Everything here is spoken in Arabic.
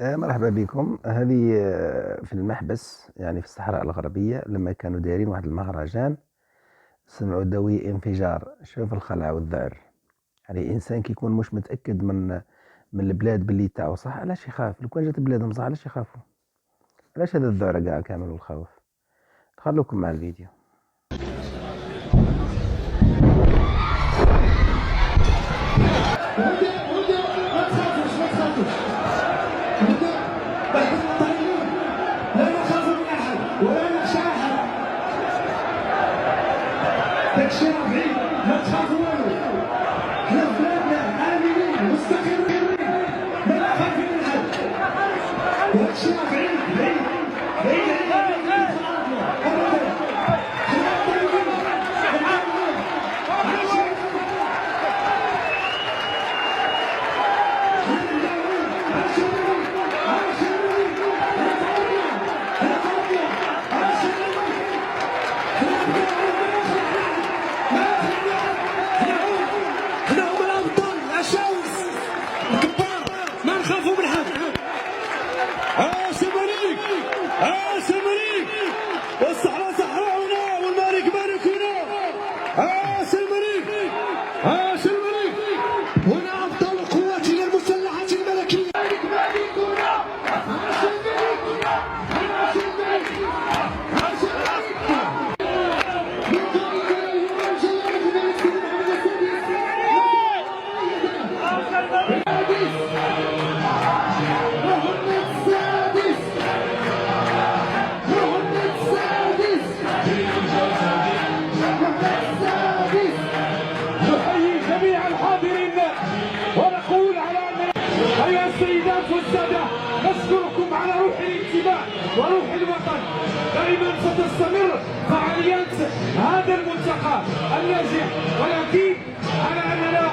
مرحبا بكم. هذه في المحبس، يعني في الصحراء الغربية، لما كانوا دايرين واحد المهرجان سمعوا دوي انفجار. شوف الخلع والذعر. يعني إنسان كيكون مش متأكد من البلاد باللي تاعو صح، علاش يخاف؟ لو كان جات بلادهم صح علاش يخافوا؟ علاش هذا الذعر كاع كامل والخوف؟ نخلوكم مع الفيديو. لا نخاف من احد ولا نخشى احد. داكشي راه بعيد، ما تخافوا والو. حنا في بلادنا امنين مستقرين، ما نخاف من احد. داكشي راه بعيد بعيد بعيد علينا ابدا. حنا طيبين نعاونوا. حنا هما الابطال العشاوس الكبار، ما نخافوا من حد. سمريك سمريك، والصحراء صحراؤنا والملك ملكنا. سمريك سمريك، هنا ابطال قواتنا المسلحه الملكيه. الملك ملكنا. نحيي جميع الحاضرين ونقول على أن أيها السيدات والسادة، نشكركم على روح الانتماء وروح الوطن. دائما ستستمر فعاليات هذا الملتقى الناجح، ولكن على أننا